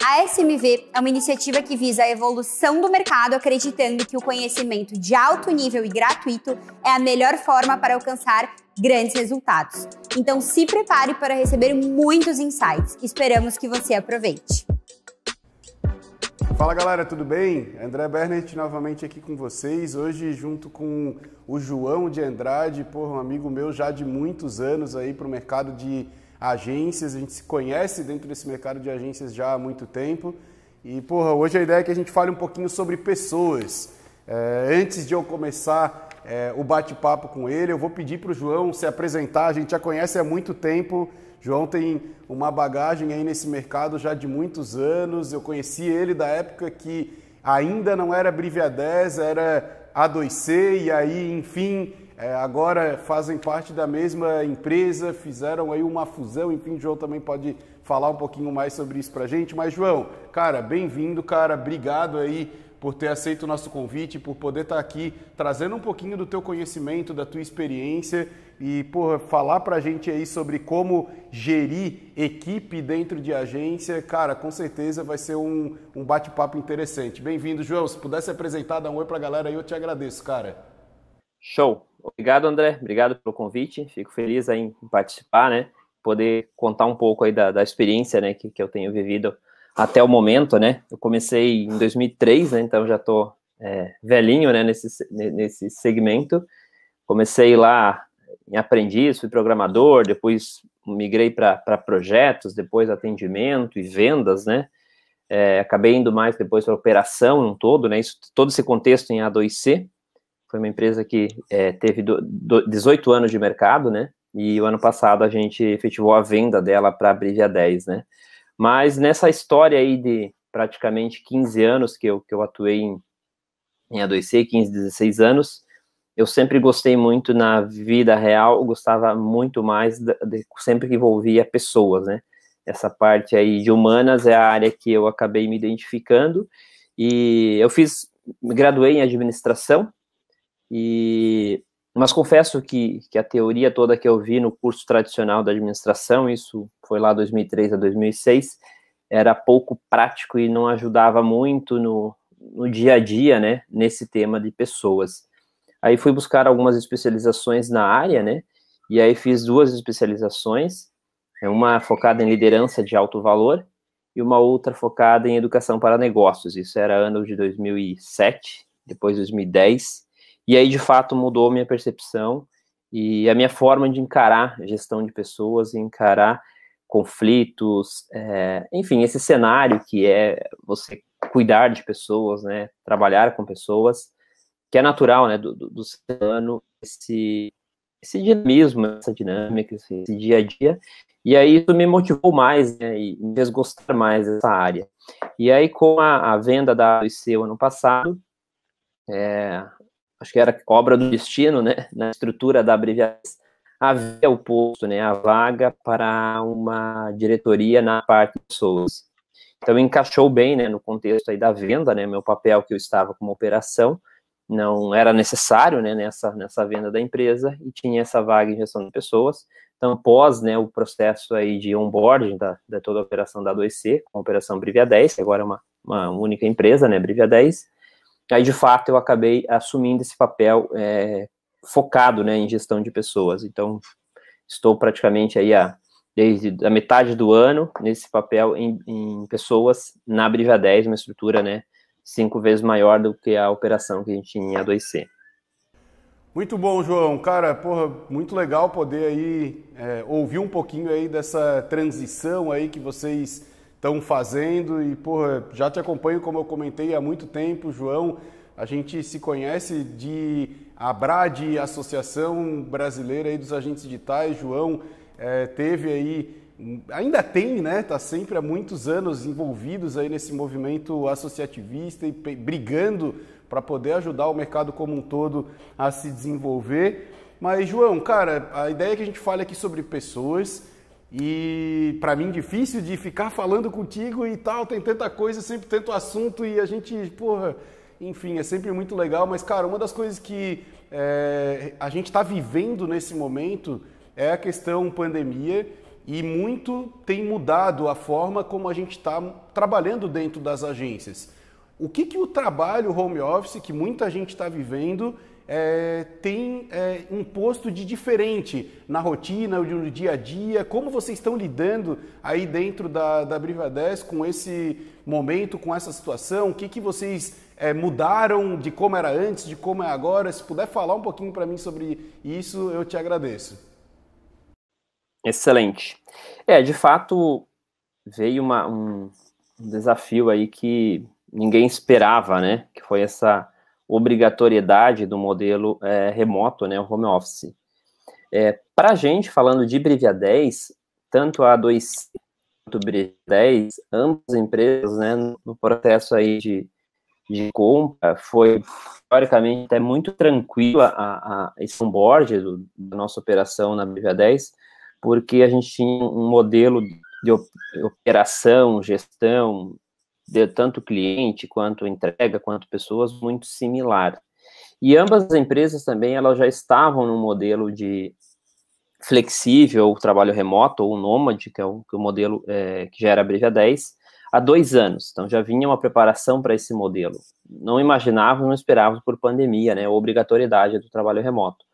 A SMV é uma iniciativa que visa a evolução do mercado, acreditando que o conhecimento de alto nível e gratuito é a melhor forma para alcançar grandes resultados. Então se prepare para receber muitos insights. Esperamos que você aproveite. Fala galera, tudo bem? André Bernert novamente aqui com vocês, hoje junto com o João de Andrade, um amigo meu já de muitos anos aí para o mercado de agências, a gente se conhece dentro desse mercado de agências já há muito tempo e hoje a ideia é que a gente fale um pouquinho sobre pessoas. Antes de eu começar o bate-papo com ele, eu vou pedir para o João se apresentar, a gente já conhece há muito tempo. João tem uma bagagem aí nesse mercado já de muitos anos, eu conheci ele da época que ainda não era Brivia 10, era A2C e aí, enfim, agora fazem parte da mesma empresa, fizeram aí uma fusão, enfim, o João também pode falar um pouquinho mais sobre isso pra gente. Mas João, cara, bem-vindo, cara, obrigado aí por ter aceito o nosso convite, por poder estar aqui trazendo um pouquinho do teu conhecimento, da tua experiência e, falar pra gente aí sobre como gerir equipe dentro de agência. Cara, com certeza vai ser um bate-papo interessante. Bem-vindo, João. Se pudesse apresentar, dar um oi pra galera aí, eu te agradeço, cara. Show. Obrigado, André. Obrigado pelo convite. Fico feliz aí em participar, né? Poder contar um pouco aí da experiência, né, que eu tenho vivido até o momento, né? Eu comecei em 2003, né? Então já tô velhinho, né? Nesse segmento. Comecei lá em aprendiz, fui programador, depois migrei para projetos, depois atendimento e vendas, né? Acabei indo mais depois para operação um todo, né? Isso, todo esse contexto em A2C. Foi uma empresa que teve 18 anos de mercado, né? E o ano passado a gente efetivou a venda dela para a Brivia 10, né? Mas nessa história aí de praticamente 15 anos que eu atuei em A2C, 15, 16 anos, eu sempre gostei muito na vida real, eu gostava muito mais sempre que envolvia pessoas, né? Essa parte aí de humanas é a área que eu acabei me identificando e eu me graduei em administração, mas confesso que a teoria toda que eu vi no curso tradicional da administração, isso foi lá 2003 a 2006, era pouco prático e não ajudava muito no dia a dia, né, nesse tema de pessoas. Aí fui buscar algumas especializações na área, né, e aí fiz 2 especializações, uma focada em liderança de alto valor e uma outra focada em educação para negócios. Isso era ano de 2007, depois 2010, e aí, de fato, mudou minha percepção e a minha forma de encarar a gestão de pessoas, encarar conflitos, enfim, esse cenário que é você cuidar de pessoas, né, trabalhar com pessoas, que é natural, né, do ser humano, esse dinamismo, essa dinâmica, esse dia a dia, e aí isso me motivou mais, né, e me fez gostar mais dessa área. E aí, com a venda da A2C ano passado, acho que era obra do destino, né, na estrutura da Brivia, havia o posto, né, a vaga para uma diretoria na parte de pessoas. Então, encaixou bem, né, no contexto aí da venda, né, meu papel que eu estava como operação, não era necessário, né, nessa venda da empresa, e tinha essa vaga em gestão de pessoas. Então, após, né, o processo aí de onboarding da toda a operação da A2C, com a operação Brivia 10, que agora é uma única empresa, né, Brivia 10, aí, de fato, eu acabei assumindo esse papel focado, né, em gestão de pessoas. Então, estou praticamente aí desde a metade do ano nesse papel em pessoas na Brivia 10, uma estrutura, né, 5 vezes maior do que a operação que a gente tinha em A2C. Muito bom, João. Cara, muito legal poder aí ouvir um pouquinho aí dessa transição aí que vocês estão fazendo e, já te acompanho, como eu comentei, há muito tempo, João. A gente se conhece de ABRAD, Associação Brasileira aí dos Agentes Digitais. João teve aí, ainda tem, né? Está sempre há muitos anos envolvidos aí nesse movimento associativista e brigando para poder ajudar o mercado como um todo a se desenvolver. Mas, João, cara, a ideia é que a gente fale aqui sobre pessoas. E para mim difícil de ficar falando contigo e tal, tem tanta coisa, sempre tanto assunto e a gente, enfim, é sempre muito legal. Mas, cara, uma das coisas que a gente está vivendo nesse momento é a questão pandemia e muito tem mudado a forma como a gente está trabalhando dentro das agências. O que o trabalho home office, que muita gente está vivendo, tem imposto de diferente na rotina, no dia a dia? Como vocês estão lidando aí dentro da Briva 10 com esse momento, com essa situação? O que vocês mudaram de como era antes, de como é agora? Se puder falar um pouquinho para mim sobre isso, eu te agradeço. Excelente. De fato, veio um desafio aí que ninguém esperava, né? Que foi essa obrigatoriedade do modelo remoto, né? O home office. Para a gente, falando de Brivia 10, tanto a A2C quanto a Brivia 10, ambas as empresas, né, no processo aí de compra, foi, teoricamente, até muito tranquila esse onboard da nossa operação na Brivia 10, porque a gente tinha um modelo de operação, gestão, de tanto cliente, quanto entrega, quanto pessoas, muito similar. E ambas as empresas também, elas já estavam no modelo de flexível, ou trabalho remoto, ou nômade, que é o modelo que já era a Brivia 10, há 2 anos. Então, já vinha uma preparação para esse modelo. Não imaginávamos, não esperávamos por pandemia, né, a obrigatoriedade do trabalho remoto.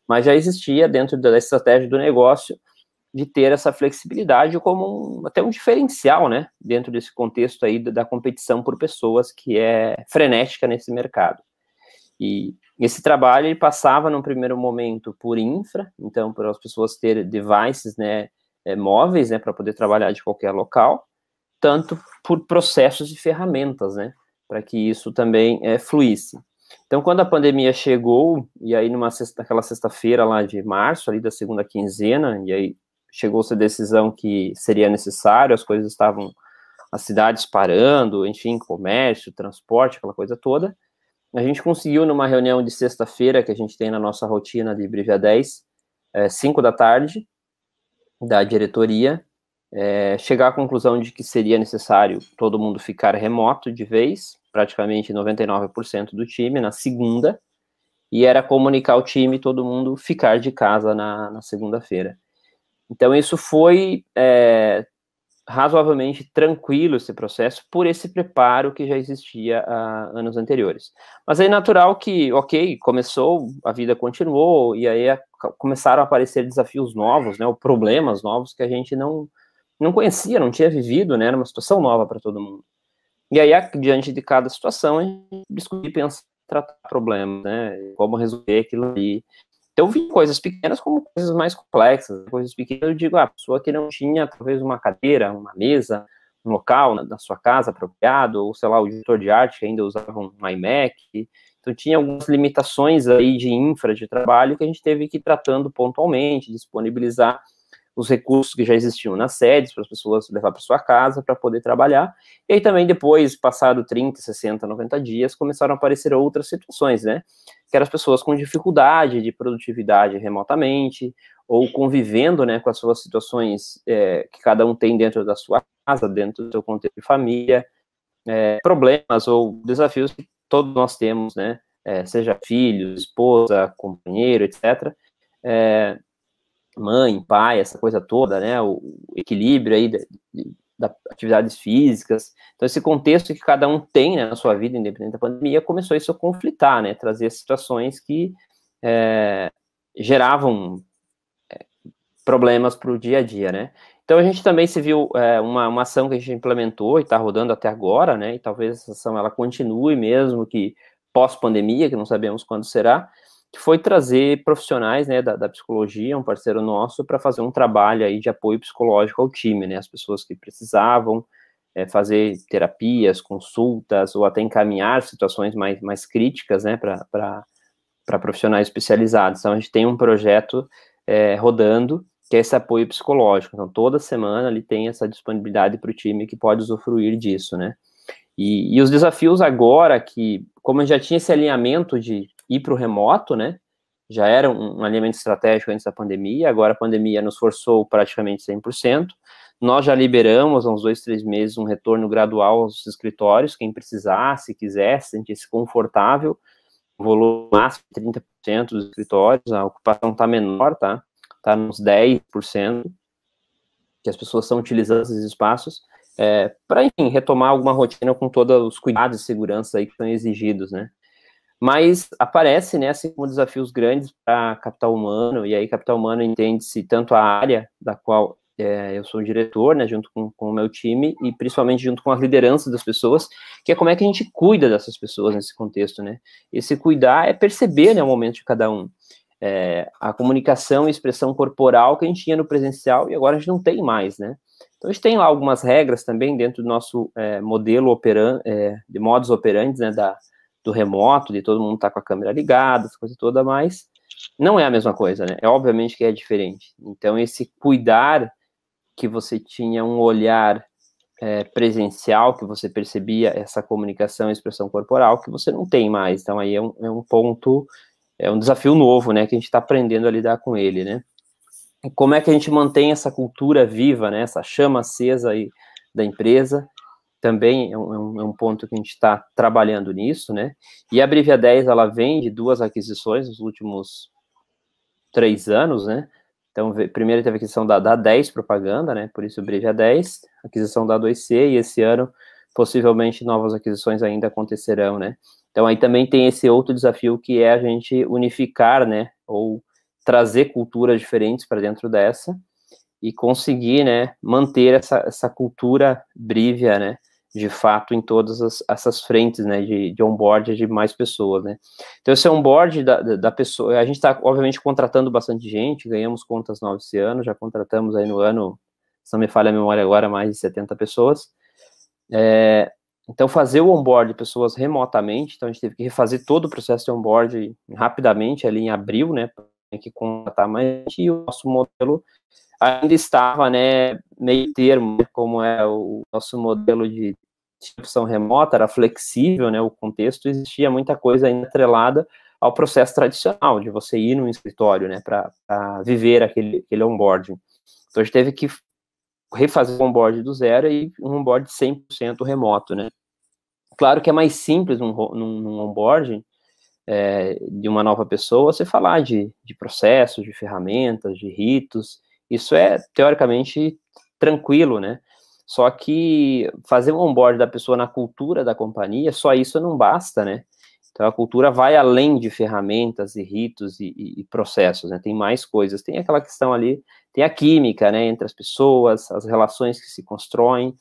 Mas já existia dentro da estratégia do negócio de ter essa flexibilidade como até um diferencial, né, dentro desse contexto aí da competição por pessoas que é frenética nesse mercado. E esse trabalho ele passava num primeiro momento por infra, então para as pessoas terem devices, né, móveis, né, para poder trabalhar de qualquer local, tanto por processos e ferramentas, né, para que isso também fluísse. Então, quando a pandemia chegou, e aí naquela sexta-feira lá de março, ali da segunda quinzena, e aí chegou-se a decisão que seria necessário, as coisas estavam, as cidades parando, enfim, comércio, transporte, aquela coisa toda. A gente conseguiu, numa reunião de sexta-feira, que a gente tem na nossa rotina de Brivia 10, 5 da tarde, da diretoria, chegar à conclusão de que seria necessário todo mundo ficar remoto de vez, praticamente 99% do time, na segunda, e era comunicar o time, todo mundo ficar de casa na segunda-feira. Então, isso foi razoavelmente tranquilo, esse processo, por esse preparo que já existia há anos anteriores. Mas é natural que, ok, começou, a vida continuou, e aí começaram a aparecer desafios novos, né, ou problemas novos que a gente não conhecia, não tinha vivido, né, era uma situação nova para todo mundo. E aí, diante de cada situação, a gente discutir, pensar, tratar problemas, né, como resolver aquilo ali. Então, eu vi coisas pequenas como coisas mais complexas. Coisas pequenas, eu digo, a pessoa que não tinha, talvez, uma cadeira, uma mesa, um local na sua casa apropriado, ou, sei lá, o diretor de arte que ainda usava um iMac. Então, tinha algumas limitações aí de infra, de trabalho, que a gente teve que ir tratando pontualmente, disponibilizar os recursos que já existiam nas sedes, para as pessoas levar para sua casa, para poder trabalhar. E aí também depois, passado 30, 60, 90 dias, começaram a aparecer outras situações, né? Que eram as pessoas com dificuldade de produtividade remotamente, ou convivendo, né, com as suas situações que cada um tem dentro da sua casa, dentro do seu contexto de família, problemas ou desafios que todos nós temos, né? Seja filhos, esposa, companheiro, etc., mãe, pai, essa coisa toda, né, o equilíbrio aí das atividades físicas. Então, esse contexto que cada um tem, né, na sua vida, independente da pandemia, começou isso a conflitar, né, trazer situações que geravam problemas para o dia a dia, né. Então, a gente também se viu uma ação que a gente implementou e está rodando até agora, né, e talvez essa ação ela continue mesmo que pós-pandemia, que não sabemos quando será, que foi trazer profissionais, né, da psicologia, um parceiro nosso, para fazer um trabalho aí de apoio psicológico ao time, né, as pessoas que precisavam fazer terapias, consultas, ou até encaminhar situações mais críticas, né, para profissionais especializados. Então, a gente tem um projeto rodando, que é esse apoio psicológico. Então, toda semana ele tem essa disponibilidade para o time que pode usufruir disso, né. E os desafios agora, que como já tinha esse alinhamento de ir para o remoto, né, já era um alinhamento estratégico antes da pandemia, agora a pandemia nos forçou praticamente 100%, nós já liberamos há uns 2, 3 meses um retorno gradual aos escritórios, quem precisasse, quisesse, sentisse confortável, o volume máximo de 30% dos escritórios, a ocupação está menor, tá nos 10%, que as pessoas estão utilizando esses espaços, para, enfim, retomar alguma rotina com todos os cuidados de segurança aí que são exigidos, né? Mas aparece, né, assim como desafios grandes para capital humano, e aí capital humano entende-se tanto a área da qual eu sou o diretor, né, junto com o meu time, e principalmente junto com as lideranças das pessoas, que é como é que a gente cuida dessas pessoas nesse contexto, né? Esse cuidar é perceber, né, o momento de cada um. A comunicação e expressão corporal que a gente tinha no presencial e agora a gente não tem mais, né? Então a gente tem lá algumas regras também dentro do nosso modelo de modus operandi, né, do remoto, de todo mundo estar com a câmera ligada, essa coisa toda, mas não é a mesma coisa, né? Obviamente que é diferente. Então esse cuidar que você tinha um olhar presencial, que você percebia essa comunicação e expressão corporal, que você não tem mais. Então aí é um ponto, é um desafio novo, né, que a gente está aprendendo a lidar com ele, né? E como é que a gente mantém essa cultura viva, né, essa chama acesa aí da empresa, também é um ponto que a gente está trabalhando nisso, né? E a Brivia 10, ela vem de 2 aquisições nos últimos 3 anos, né? Então, primeiro teve a aquisição da 10 Propaganda, né? Por isso o Brivia 10, aquisição da 2C, e esse ano, possivelmente, novas aquisições ainda acontecerão, né? Então, aí também tem esse outro desafio, que é a gente unificar, né? Ou trazer culturas diferentes para dentro dessa, e conseguir, né, manter essa cultura Brivia, né, de fato, em todas essas frentes, né, de onboard de mais pessoas, né. Então, esse onboard da pessoa, a gente está, obviamente, contratando bastante gente, ganhamos contas novas esse ano, já contratamos aí no ano, se não me falha a memória agora, mais de 70 pessoas. Então, fazer o onboard de pessoas remotamente, então a gente teve que refazer todo o processo de onboard rapidamente, ali em abril, né, tem que contratar mais gente, e o nosso modelo ainda estava, né, meio termo, como é o nosso modelo de opção remota, era flexível, né, o contexto, existia muita coisa ainda atrelada ao processo tradicional, de você ir no escritório, né, para viver aquele onboarding. Então, a gente teve que refazer o onboard do zero e um onboard 100% remoto, né. Claro que é mais simples num onboarding, de uma nova pessoa, você falar de processos, de ferramentas, de ritos, isso é, teoricamente, tranquilo, né? Só que fazer um onboard da pessoa na cultura da companhia, só isso não basta, né? Então, a cultura vai além de ferramentas e ritos e processos, né? Tem mais coisas. Tem aquela questão ali, tem a química, né? Entre as pessoas, as relações que se constroem.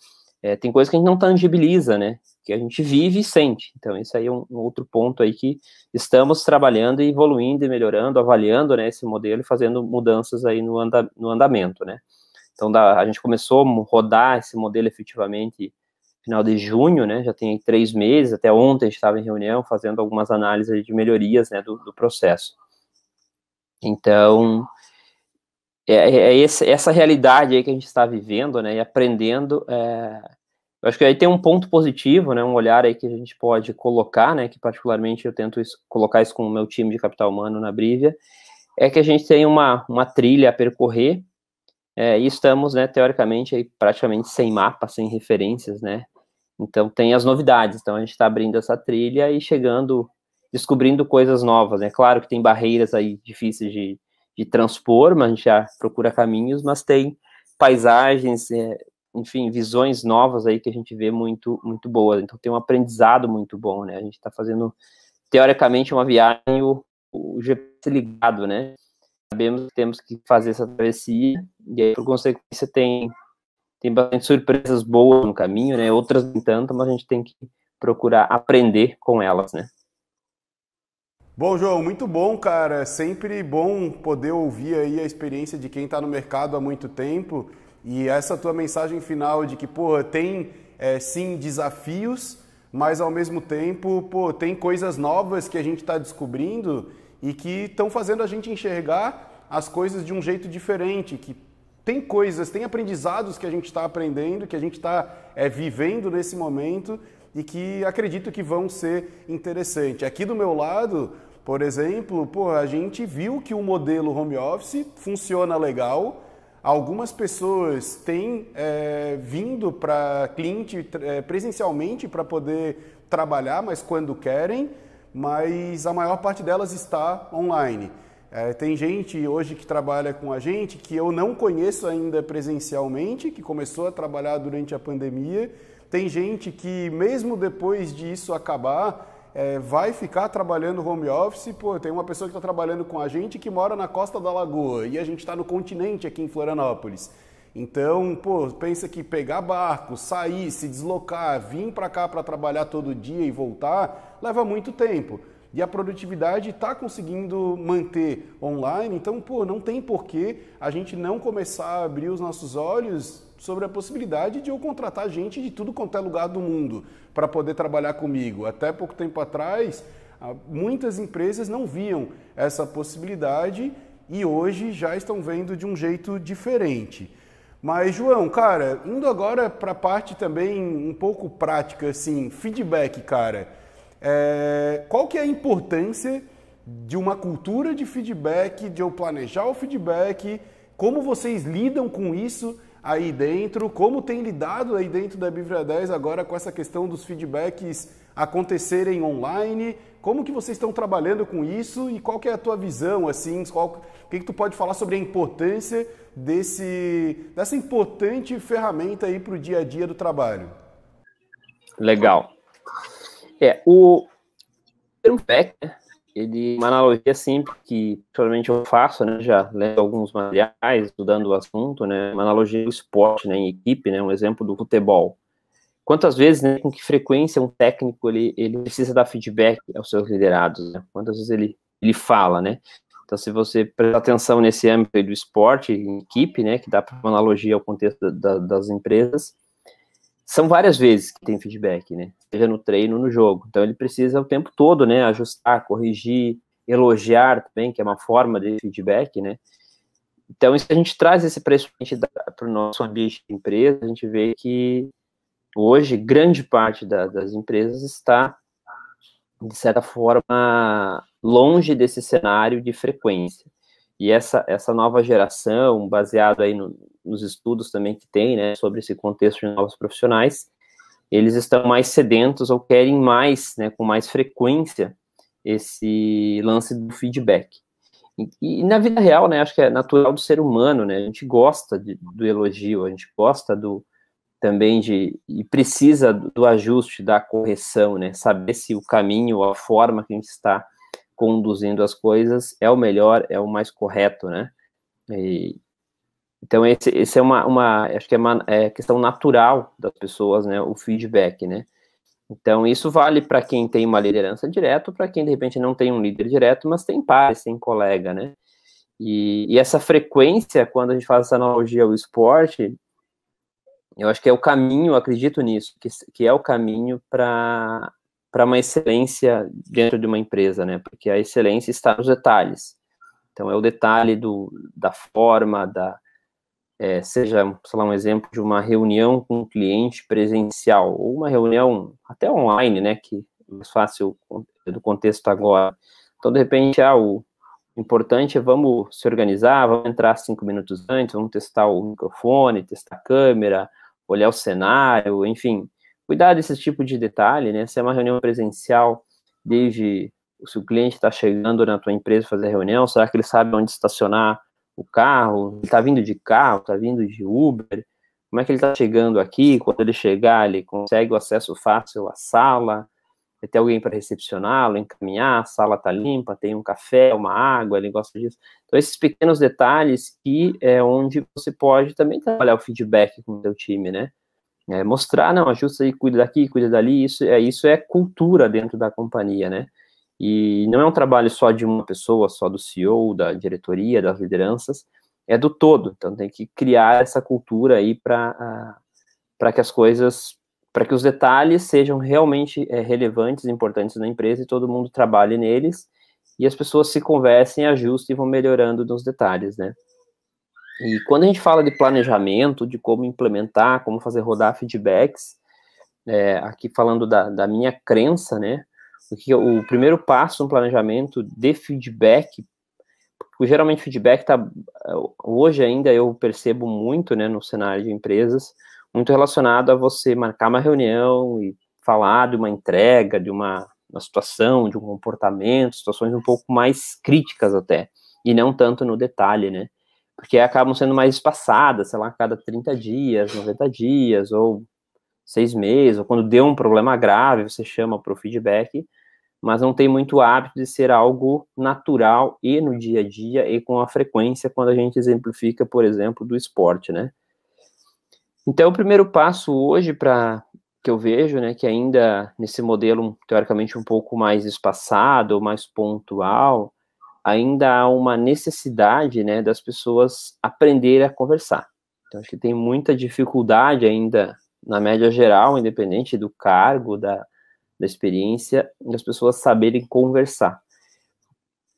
Tem coisas que a gente não tangibiliza, né? Que a gente vive e sente. Então, isso aí é um outro ponto aí que estamos trabalhando e evoluindo e melhorando, avaliando, né, esse modelo e fazendo mudanças aí no andamento, né. Então, a gente começou a rodar esse modelo efetivamente no final de junho, né, já tem 3 meses, até ontem a gente estava em reunião fazendo algumas análises de melhorias, né, do processo. Então, essa realidade aí que a gente está vivendo, né, e aprendendo. Eu acho que aí tem um ponto positivo, né, um olhar aí que a gente pode colocar, né, que particularmente eu tento colocar isso com o meu time de capital humano na Brivia, é que a gente tem uma trilha a percorrer, e estamos, né, teoricamente, aí praticamente sem mapa, sem referências, né, então tem as novidades, então a gente está abrindo essa trilha e descobrindo coisas novas, né, claro que tem barreiras aí difíceis de transpor, mas a gente já procura caminhos, mas tem paisagens, enfim, visões novas aí que a gente vê muito, muito boas. Então, tem um aprendizado muito bom, né? A gente está fazendo, teoricamente, uma viagem, o GPS ligado, né? Sabemos que temos que fazer essa travessia, e aí, por consequência, tem bastante surpresas boas no caminho, né? Outras nem tanto, mas a gente tem que procurar aprender com elas, né? Bom, João, muito bom, cara. Sempre bom poder ouvir aí a experiência de quem está no mercado há muito tempo. E essa tua mensagem final de que, pô, tem sim desafios, mas ao mesmo tempo, pô, tem coisas novas que a gente está descobrindo e que estão fazendo a gente enxergar as coisas de um jeito diferente, que tem coisas, tem aprendizados que a gente está aprendendo, que a gente está vivendo nesse momento e que acredito que vão ser interessantes. Aqui do meu lado, por exemplo, pô, a gente viu que o modelo home office funciona legal. Algumas pessoas têm vindo para cliente presencialmente para poder trabalhar, mas quando querem, mas a maior parte delas está online. Tem gente hoje que trabalha com a gente que eu não conheço ainda presencialmente, que começou a trabalhar durante a pandemia. Tem gente que, mesmo depois disso acabar, vai ficar trabalhando home office. Pô, tem uma pessoa que está trabalhando com a gente que mora na Costa da Lagoa e a gente está no continente aqui em Florianópolis. Então, pô, pensa que pegar barco, sair, se deslocar, vir para cá para trabalhar todo dia e voltar, leva muito tempo. E a produtividade está conseguindo manter online, então, pô, não tem porquê a gente não começar a abrir os nossos olhos sobre a possibilidade de eu contratar gente de tudo quanto é lugar do mundo para poder trabalhar comigo. Até pouco tempo atrás, muitas empresas não viam essa possibilidade e hoje já estão vendo de um jeito diferente. Mas, João, cara, indo agora para a parte também um pouco prática, assim, feedback, cara. Qual que é a importância de uma cultura de feedback, de eu planejar o feedback, como vocês lidam com isso aí dentro, como tem lidado aí dentro da Bivrea 10 agora com essa questão dos feedbacks acontecerem online, como que vocês estão trabalhando com isso e qual que é a tua visão, assim, o que tu pode falar sobre a importância dessa importante ferramenta aí para o dia a dia do trabalho? Legal. O termo feedback, né, ele é uma analogia sempre que provavelmente eu faço, né, já lendo alguns materiais, estudando o assunto, né, uma analogia do esporte, né, em equipe, né, um exemplo do futebol. Quantas vezes, né, com que frequência um técnico ele precisa dar feedback aos seus liderados, né? Quantas vezes ele fala, né? Então, se você prestar atenção nesse âmbito do esporte, em equipe, né, que dá para uma analogia ao contexto das empresas, são várias vezes que tem feedback, né? Seja no treino, no jogo. Então, ele precisa o tempo todo, né, ajustar, corrigir, elogiar também, que é uma forma de feedback, né? Então, se a gente traz esse preço para o nosso ambiente de empresa, a gente vê que hoje, grande parte das empresas está, de certa forma, longe desse cenário de frequência. E essa nova geração, baseado aí nos estudos também que tem, né, sobre esse contexto de novos profissionais, eles estão mais sedentos ou querem mais, né, com mais frequência, esse lance do feedback. E na vida real, né, acho que é natural do ser humano, né, a gente gosta do elogio, a gente gosta também e precisa do ajuste, da correção, né? Saber se o caminho, a forma que a gente está conduzindo as coisas é o melhor, é o mais correto, né? Então, esse é acho que é questão natural das pessoas, né? O feedback, né? Então, isso vale para quem tem uma liderança direta, para quem, de repente, não tem um líder direto, mas tem pares, tem colega, né? E essa frequência, quando a gente faz essa analogia ao esporte, eu acho que é o caminho, eu acredito nisso, que é o caminho para uma excelência dentro de uma empresa, né? Porque a excelência está nos detalhes. Então, é o detalhe da forma, seja, sei lá, um exemplo de uma reunião com um cliente presencial, ou uma reunião até online, né? Que é mais fácil do contexto agora. Então, de repente, o importante é vamos se organizar, vamos entrar 5 minutos antes, vamos testar o microfone, testar a câmera, olhar o cenário, enfim, cuidar desse tipo de detalhe, né? Se é uma reunião presencial, desde se o cliente está chegando na tua empresa fazer reunião, será que ele sabe onde estacionar o carro? Ele está vindo de carro, está vindo de Uber? Como é que ele está chegando aqui? Quando ele chegar, ele consegue o acesso fácil à sala? Vai ter alguém para recepcioná-lo, encaminhar, a sala está limpa, tem um café, uma água, ele gosta disso. Então, esses pequenos detalhes que é onde você pode também trabalhar o feedback com o seu time, né? Mostrar, não, ajusta aí, cuida daqui, cuida dali, isso é cultura dentro da companhia, né? E não é um trabalho só de uma pessoa, só do CEO, da diretoria, das lideranças, é do todo. Então, tem que criar essa cultura aí para que as coisas, para que os detalhes sejam realmente relevantes, importantes na empresa e todo mundo trabalhe neles e as pessoas se conversem, ajustem e vão melhorando nos detalhes, né? E quando a gente fala de planejamento, de como implementar, como fazer rodar feedbacks, aqui falando da minha crença, né? O primeiro passo no planejamento de feedback, porque geralmente feedback hoje ainda eu percebo muito, né, no cenário de empresas, muito relacionado a você marcar uma reunião e falar de uma entrega, de uma situação, de um comportamento, situações um pouco mais críticas até. e não tanto no detalhe, né? Porque acabam sendo mais espaçadas, sei lá, a cada 30 dias, 90 dias, ou 6 meses, ou quando deu um problema grave, você chama para o feedback, mas não tem muito hábito de ser algo natural e no dia a dia e com a frequência quando a gente exemplifica, por exemplo, do esporte, né? Então, o primeiro passo hoje que eu vejo, né, que ainda nesse modelo, teoricamente, um pouco mais espaçado, mais pontual, ainda há uma necessidade, né, das pessoas aprenderem a conversar. Então, acho que tem muita dificuldade ainda, na média geral, independente do cargo, da experiência, das pessoas saberem conversar.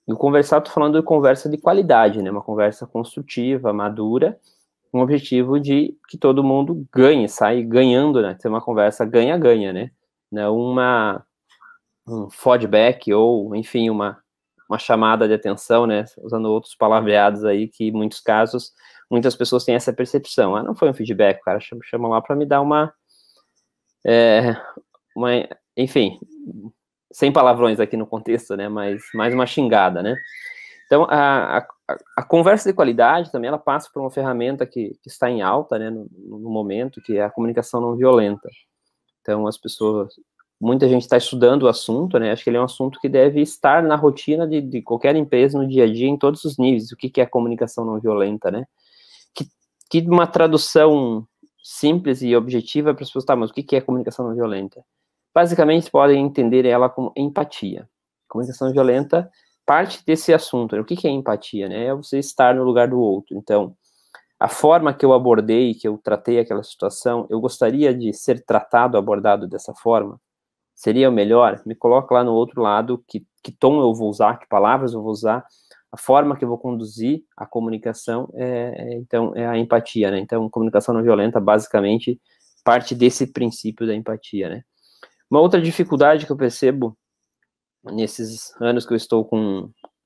E o conversar, estou falando de conversa de qualidade, né, uma conversa construtiva, madura, com o objetivo de que todo mundo ganhe, saia ganhando, né, ter uma conversa ganha-ganha, né, não um feedback ou, enfim, uma chamada de atenção, né, usando outros palavreados aí, que em muitos casos, muitas pessoas têm essa percepção, não foi um feedback, o cara chama lá para me dar enfim, sem palavrões aqui no contexto, né, mas mais uma xingada, né. Então, a conversa de qualidade também, ela passa por uma ferramenta que está em alta, né, no momento, que é a comunicação não violenta. Então, muita gente está estudando o assunto, né, acho que ele é um assunto que deve estar na rotina de qualquer empresa, no dia a dia, em todos os níveis, o que é a comunicação não violenta, né. Que uma tradução simples e objetiva para as pessoas, mas o que é comunicação não violenta? Basicamente, podem entender ela como empatia. Comunicação violenta parte desse assunto, né? O que é empatia, né? É você estar no lugar do outro. Então, a forma que eu abordei, que eu tratei aquela situação, eu gostaria de ser tratado, abordado dessa forma? Seria o melhor? Me coloca lá no outro lado, que tom eu vou usar, que palavras eu vou usar, a forma que eu vou conduzir a comunicação, então, é a empatia, né? Então, comunicação não violenta, basicamente, parte desse princípio da empatia, né? Uma outra dificuldade que eu percebo nesses anos que eu estou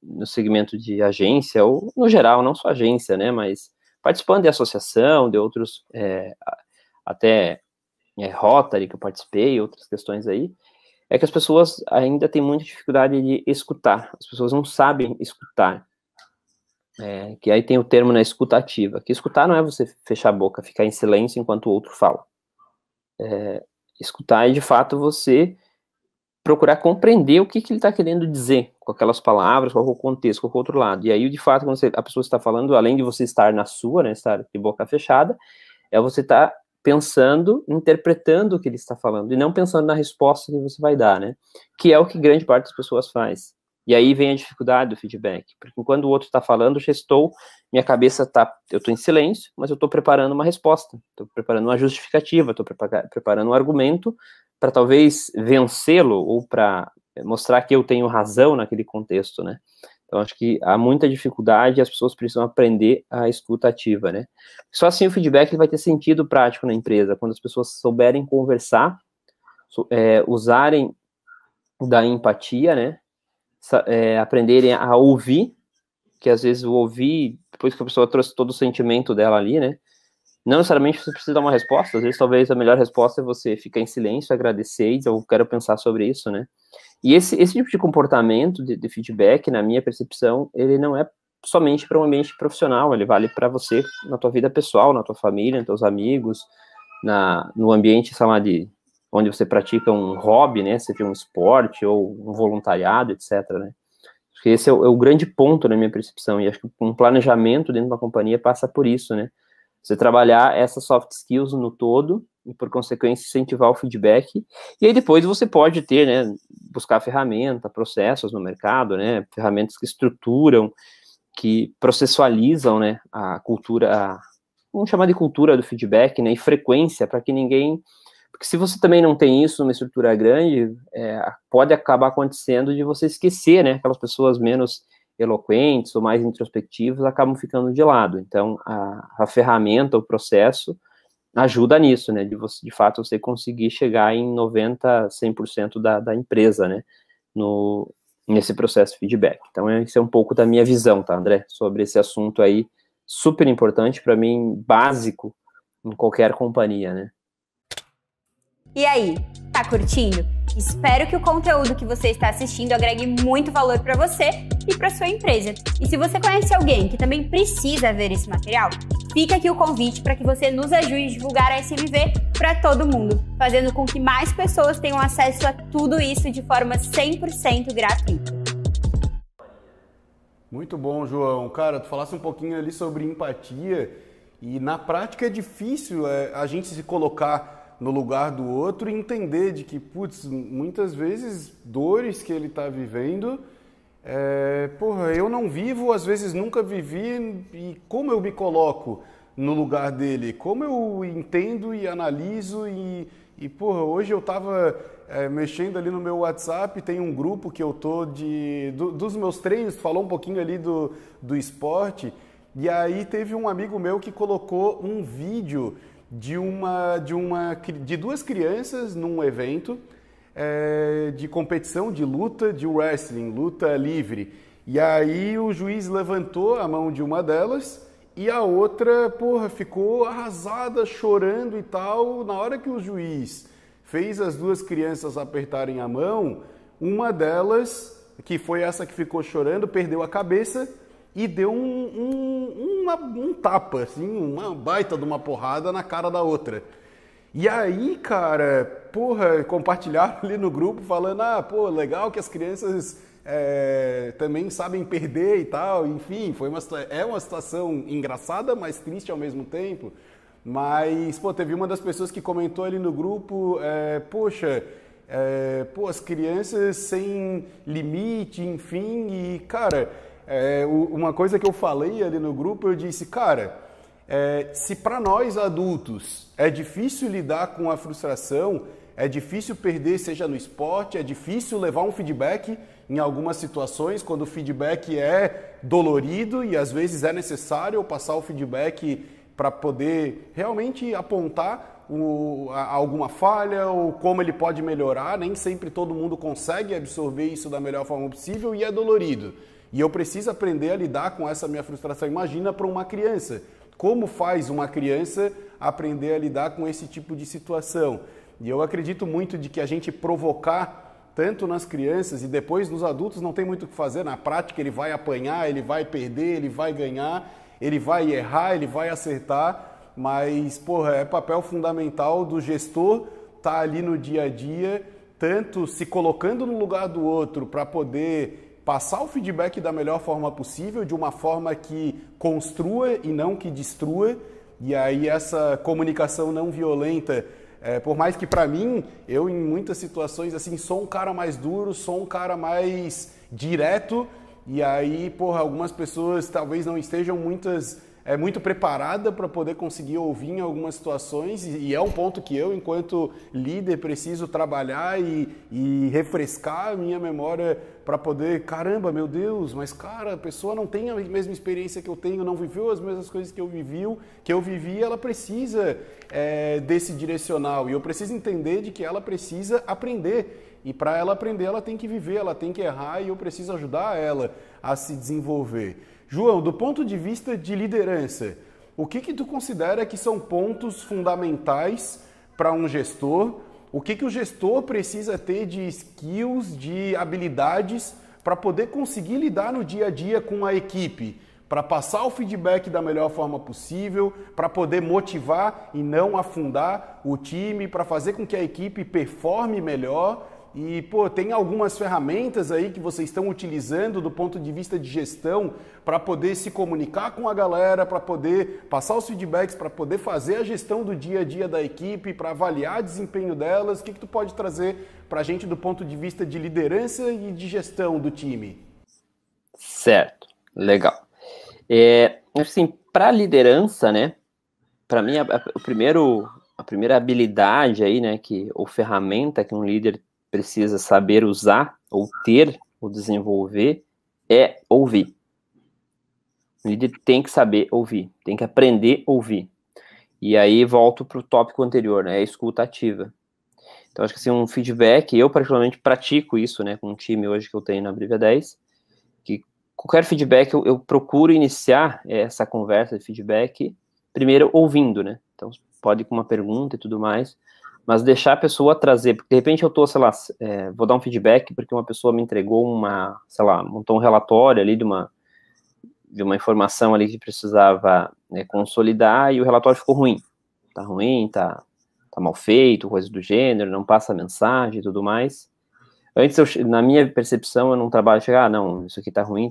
no segmento de agência, ou no geral, não só agência, né, mas participando de associação, de outros, até Rotary, que eu participei, outras questões aí, é que as pessoas ainda têm muita dificuldade de escutar, as pessoas não sabem escutar, que aí tem o termo na escuta ativa, que escutar não é você fechar a boca, ficar em silêncio enquanto o outro fala. Escutar é, de fato, você procurar compreender o que ele está querendo dizer com aquelas palavras, qual é o contexto, qual é o outro lado. E aí, de fato, quando a pessoa está falando, além de você estar na sua, né, estar de boca fechada, você estar pensando, interpretando o que ele está falando, e não pensando na resposta que você vai dar, né? Que é o que grande parte das pessoas faz. E aí vem a dificuldade do feedback, porque quando o outro está falando, minha cabeça eu estou em silêncio, mas eu estou preparando uma resposta, estou preparando uma justificativa, estou preparando um argumento para talvez vencê-lo ou para mostrar que eu tenho razão naquele contexto, né? Então, acho que há muita dificuldade e as pessoas precisam aprender a escuta ativa, né? Só assim o feedback vai ter sentido prático na empresa, quando as pessoas souberem conversar, usarem da empatia, né? Aprenderem a ouvir, que às vezes o ouvir, depois que a pessoa trouxe todo o sentimento dela ali, né? Não necessariamente você precisa dar uma resposta, às vezes talvez a melhor resposta é você ficar em silêncio, agradecer e eu quero pensar sobre isso, né? E esse tipo de comportamento de feedback, na minha percepção, ele não é somente para um ambiente profissional, ele vale para você na tua vida pessoal, na tua família, nos teus amigos, no ambiente, sei lá, onde você pratica um hobby, né, seja um esporte ou um voluntariado, etc, né? Acho que esse é o grande ponto na minha percepção, e acho que um planejamento dentro de uma companhia passa por isso, né? Você trabalhar essas soft skills no todo, e por consequência incentivar o feedback, e aí depois você pode ter, né, buscar processos no mercado, né, ferramentas que estruturam, que processualizam, né, a cultura, vamos chamar de cultura do feedback, né, e frequência, para que porque se você também não tem isso numa estrutura grande, pode acabar acontecendo de você esquecer, né, aquelas pessoas menos eloquentes ou mais introspectivos acabam ficando de lado. Então, a ferramenta, o processo, ajuda nisso, né, de fato você conseguir chegar em 90%, 100% da empresa, né, nesse processo de feedback. Então, esse é um pouco da minha visão, tá, André, sobre esse assunto aí, super importante, para mim, básico em qualquer companhia, né. E aí, tá curtindo? Espero que o conteúdo que você está assistindo agregue muito valor para você e para sua empresa. E se você conhece alguém que também precisa ver esse material, fica aqui o convite para que você nos ajude a divulgar a SMV para todo mundo, fazendo com que mais pessoas tenham acesso a tudo isso de forma 100% gratuita. Muito bom, João. Cara, tu falasse um pouquinho ali sobre empatia e na prática é difícil a gente se colocar no lugar do outro e entender de que, putz, muitas vezes dores que ele está vivendo, eu não vivo, às vezes nunca vivi, e como eu me coloco no lugar dele? Como eu entendo e analiso hoje eu estava mexendo ali no meu WhatsApp, tem um grupo que eu tô dos meus treinos, falou um pouquinho ali do esporte, e aí teve um amigo meu que colocou um vídeo de duas crianças num evento de competição de luta de wrestling, luta livre. E aí o juiz levantou a mão de uma delas e a outra, ficou arrasada, chorando e tal. Na hora que o juiz fez as duas crianças apertarem a mão, uma delas, que foi essa que ficou chorando, perdeu a cabeça e deu um tapa, assim, uma baita de uma porrada na cara da outra. E aí, cara, compartilharam ali no grupo falando, legal que as crianças também sabem perder e tal. Enfim, é uma situação engraçada, mas triste ao mesmo tempo. Mas, teve uma das pessoas que comentou ali no grupo, as crianças sem limite, enfim, e, cara... uma coisa que eu falei ali no grupo, eu disse, cara, se para nós adultos é difícil lidar com a frustração, é difícil perder, seja no esporte, é difícil levar um feedback em algumas situações, quando o feedback é dolorido e às vezes é necessário passar o feedback para poder realmente apontar alguma falha ou como ele pode melhorar, nem sempre todo mundo consegue absorver isso da melhor forma possível e é dolorido. E eu preciso aprender a lidar com essa minha frustração. Imagina para uma criança. Como faz uma criança aprender a lidar com esse tipo de situação? E eu acredito muito de que a gente provocar tanto nas crianças e depois nos adultos não tem muito o que fazer. Na prática ele vai apanhar, ele vai perder, ele vai ganhar, ele vai errar, ele vai acertar. Mas, é papel fundamental do gestor estar ali no dia a dia, tanto se colocando no lugar do outro para poder passar o feedback da melhor forma possível, de uma forma que construa e não que destrua. E aí essa comunicação não violenta, por mais que para mim, eu em muitas situações assim, sou um cara mais duro, sou um cara mais direto, e aí, algumas pessoas talvez não estejam muito preparada para poder conseguir ouvir em algumas situações, e é um ponto que eu, enquanto líder, preciso trabalhar e refrescar a minha memória para poder, caramba, meu Deus, mas cara, a pessoa não tem a mesma experiência que eu tenho, não viveu as mesmas coisas que eu vivi, ela precisa desse direcional, e eu preciso entender de que ela precisa aprender. E para ela aprender, ela tem que viver, ela tem que errar, e eu preciso ajudar ela a se desenvolver. João, do ponto de vista de liderança, o que tu considera que são pontos fundamentais para um gestor? O que o gestor precisa ter de skills, de habilidades para poder conseguir lidar no dia a dia com a equipe? Para passar o feedback da melhor forma possível, para poder motivar e não afundar o time, para fazer com que a equipe performe melhor. E, tem algumas ferramentas aí que vocês estão utilizando do ponto de vista de gestão para poder se comunicar com a galera, para poder passar os feedbacks, para poder fazer a gestão do dia a dia da equipe, para avaliar o desempenho delas. O que tu pode trazer para a gente do ponto de vista de liderança e de gestão do time? Certo, legal. Assim, para liderança, né, para mim a primeira habilidade aí, né, ou ferramenta que um líder precisa saber usar, ou ter, ou desenvolver, é ouvir. O líder tem que saber ouvir, tem que aprender a ouvir. E aí volto para o tópico anterior, né, a escuta ativa. Então, acho que assim, um feedback, eu particularmente pratico isso, né, com um time hoje que eu tenho na Brivia 10, que qualquer feedback eu procuro iniciar essa conversa de feedback primeiro ouvindo, né. Então, pode ir com uma pergunta e tudo mais, mas deixar a pessoa trazer, porque de repente eu tô, sei lá, vou dar um feedback porque uma pessoa me entregou sei lá, montou um relatório ali de uma informação ali que precisava, né, consolidar, e o relatório ficou ruim, tá mal feito, coisa do gênero, não passa a mensagem e tudo mais. Antes, na minha percepção, eu não trabalho chegar, não, isso aqui tá ruim,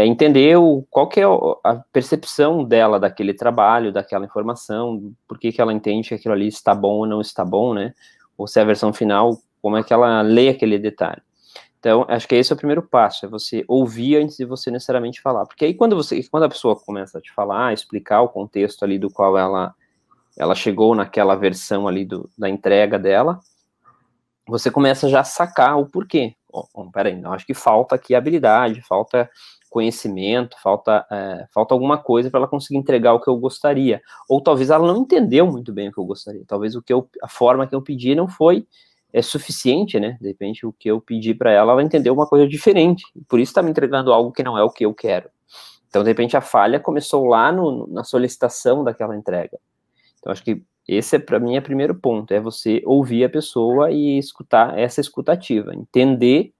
entender qual que é a percepção dela daquele trabalho, daquela informação, por que ela entende que aquilo ali está bom ou não está bom, né? Ou se é a versão final, como é que ela lê aquele detalhe. Então, acho que esse é o primeiro passo, é você ouvir antes de você necessariamente falar. Porque aí, quando a pessoa começa a te falar, explicar o contexto ali do qual ela chegou naquela versão ali da entrega dela, você começa já a sacar o porquê. Peraí, eu acho que falta aqui habilidade, falta conhecimento, falta alguma coisa para ela conseguir entregar o que eu gostaria. Ou talvez ela não entendeu muito bem o que eu gostaria. Talvez a forma que eu pedi não foi suficiente, né? De repente, o que eu pedi para ela entendeu uma coisa diferente. Por isso está me entregando algo que não é o que eu quero. Então, de repente, a falha começou lá na solicitação daquela entrega. Então, acho que esse, para mim, é o primeiro ponto, é você ouvir a pessoa e escutar essa escutativa, entender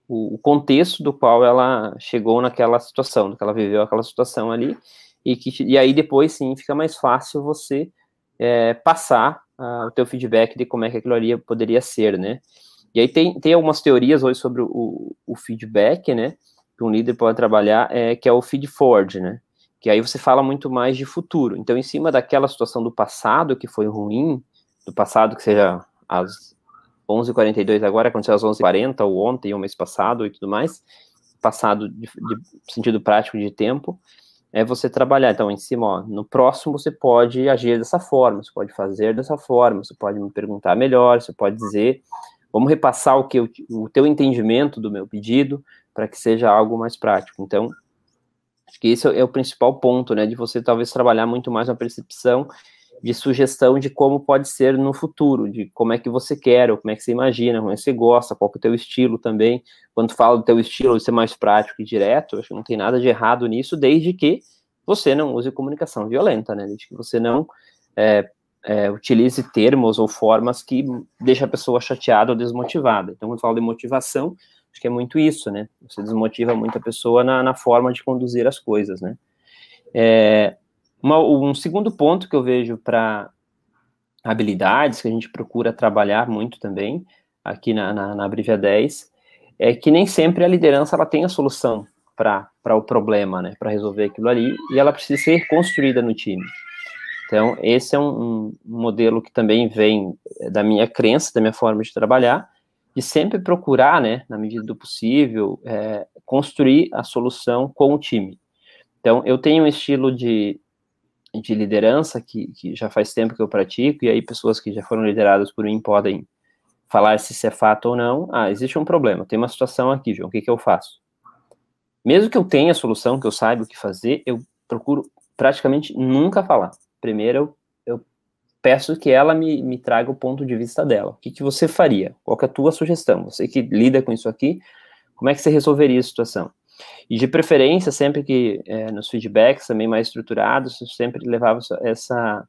o contexto do qual ela chegou naquela situação, do que ela viveu aquela situação ali, e aí depois, sim, fica mais fácil você passar o teu feedback de como é que aquilo ali poderia ser, né? E aí tem algumas teorias hoje sobre o feedback, né, que um líder pode trabalhar, que é o feed forward, né? Que aí você fala muito mais de futuro. Então, em cima daquela situação do passado que foi ruim, do passado que seja às 11h42 agora, aconteceu às 11h40, ou ontem, ou mês passado, e tudo mais, passado de sentido prático de tempo, é você trabalhar. Então, em cima, no próximo você pode agir dessa forma, você pode fazer dessa forma, você pode me perguntar melhor, você pode dizer, vamos repassar o teu entendimento do meu pedido, para que seja algo mais prático. Então, acho que esse é o principal ponto, né, de você talvez trabalhar muito mais na percepção de sugestão de como pode ser no futuro, de como é que você quer, ou como é que você imagina, como é que você gosta, qual que é o teu estilo também. Quando tu fala do teu estilo de ser mais prático e direto, acho que não tem nada de errado nisso, desde que você não use comunicação violenta, né, desde que você não utilize termos ou formas que deixam a pessoa chateada ou desmotivada. Então, quando eu falo de motivação, acho que é muito isso, né? Você desmotiva muito a pessoa na forma de conduzir as coisas, né? Um segundo ponto que eu vejo para habilidades, que a gente procura trabalhar muito também, aqui na Abrivia 10, é que nem sempre a liderança ela tem a solução para o problema, né? Para resolver aquilo ali, e ela precisa ser construída no time. Então, esse é um modelo que também vem da minha crença, da minha forma de trabalhar, de sempre procurar, né, na medida do possível, construir a solução com o time. Então, eu tenho um estilo de liderança que já faz tempo que eu pratico, e aí pessoas que já foram lideradas por mim podem falar se isso é fato ou não. Existe um problema, tem uma situação aqui, João, o que eu faço? Mesmo que eu tenha a solução, que eu saiba o que fazer, eu procuro praticamente nunca falar. Primeiro, eu peço que ela me traga o ponto de vista dela. O que você faria? Qual que é a tua sugestão? Você que lida com isso aqui, como é que você resolveria a situação? E de preferência, sempre que nos feedbacks também mais estruturados, eu sempre levava essa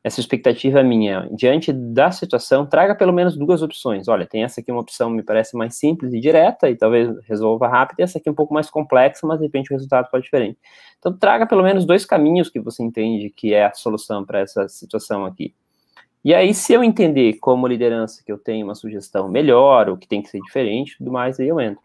expectativa minha. Diante da situação, traga pelo menos duas opções. Olha, tem essa aqui, uma opção me parece mais simples e direta, e talvez resolva rápido, e essa aqui um pouco mais complexa, mas de repente o resultado pode ser diferente. Então, traga pelo menos dois caminhos que você entende que é a solução para essa situação aqui. E aí, se eu entender como liderança que eu tenho uma sugestão melhor, ou que tem que ser diferente, tudo mais, aí eu entro.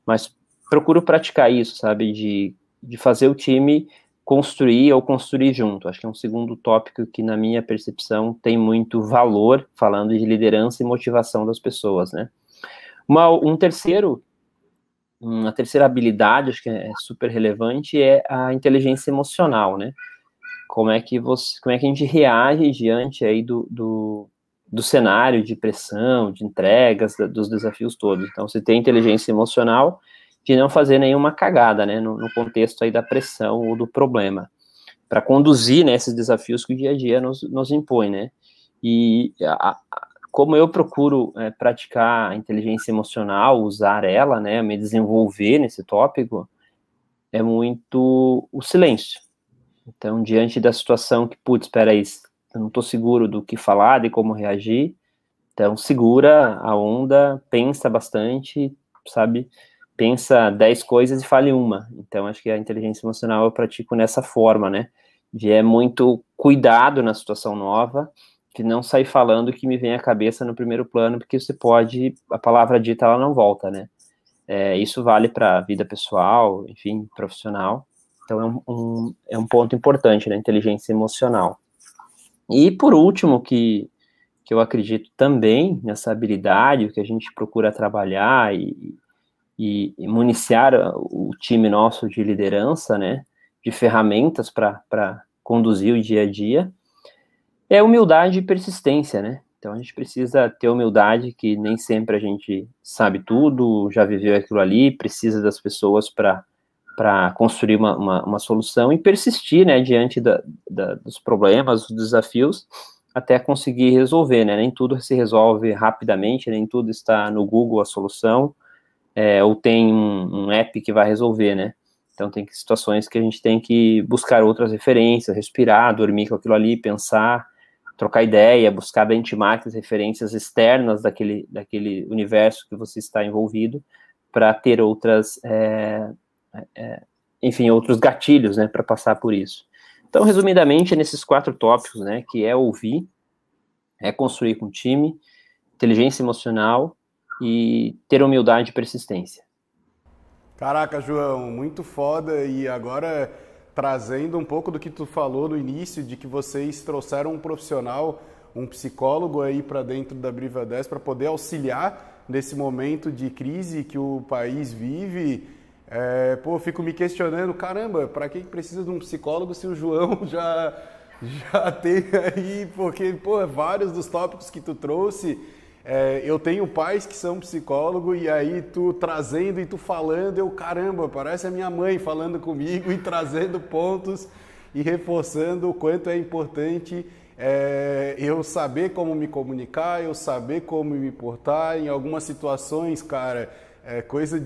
Mas procuro praticar isso, sabe, de fazer o time construir ou construir junto. Acho que é um segundo tópico que, na minha percepção, tem muito valor, falando de liderança e motivação das pessoas, né? Uma terceira habilidade, acho que é super relevante, é a inteligência emocional, né? Como é que a gente reage diante aí do cenário de pressão, de entregas, dos desafios todos. Então, você tem inteligência emocional de não fazer nenhuma cagada, né, no contexto aí da pressão ou do problema, para conduzir, né, esses desafios que o dia a dia nos impõe, né, e como eu procuro praticar a inteligência emocional, usar ela, né, me desenvolver nesse tópico, é muito o silêncio. Então, diante da situação que, putz, espera aí, eu não estou seguro do que falar, de como reagir. Então, segura a onda, pensa bastante, sabe? Pensa 10 coisas e fale uma. Então, acho que a inteligência emocional eu pratico nessa forma, né? De muito cuidado na situação nova, de não sair falando o que me vem à cabeça no primeiro plano, porque você pode, a palavra dita, ela não volta, né? Isso vale para a vida pessoal, enfim, profissional. Então, é um ponto importante, né? Inteligência emocional. E, por último, que eu acredito também nessa habilidade que a gente procura trabalhar e municiar o time nosso de liderança, né, de ferramentas para conduzir o dia a dia, é humildade e persistência, né? Então a gente precisa ter humildade, que nem sempre a gente sabe tudo, já viveu aquilo ali, precisa das pessoas para construir uma solução, e persistir, né, diante dos problemas, dos desafios, até conseguir resolver, né? Nem tudo se resolve rapidamente, nem tudo está no Google a solução, ou tem um app que vai resolver, né? Então tem situações que a gente tem que buscar outras referências, respirar, dormir com aquilo ali, pensar, trocar ideia, buscar benchmarks, referências externas daquele universo que você está envolvido, para ter outras, enfim, outros gatilhos, né, para passar por isso. Então, resumidamente, nesses 4 tópicos, né, que é ouvir, é construir com o time, inteligência emocional e ter humildade e persistência. Caraca, João, muito foda. E agora, trazendo um pouco do que tu falou no início, de que vocês trouxeram um profissional, um psicólogo aí para dentro da Briva 10 para poder auxiliar nesse momento de crise que o país vive. Fico me questionando, caramba, para que precisa de um psicólogo se o João já tem aí, porque, vários dos tópicos que tu trouxe, eu tenho pais que são psicólogos, e aí tu trazendo e tu falando, caramba, parece a minha mãe falando comigo e trazendo pontos e reforçando o quanto é importante eu saber como me comunicar, eu saber como me portar em algumas situações, cara. Coisa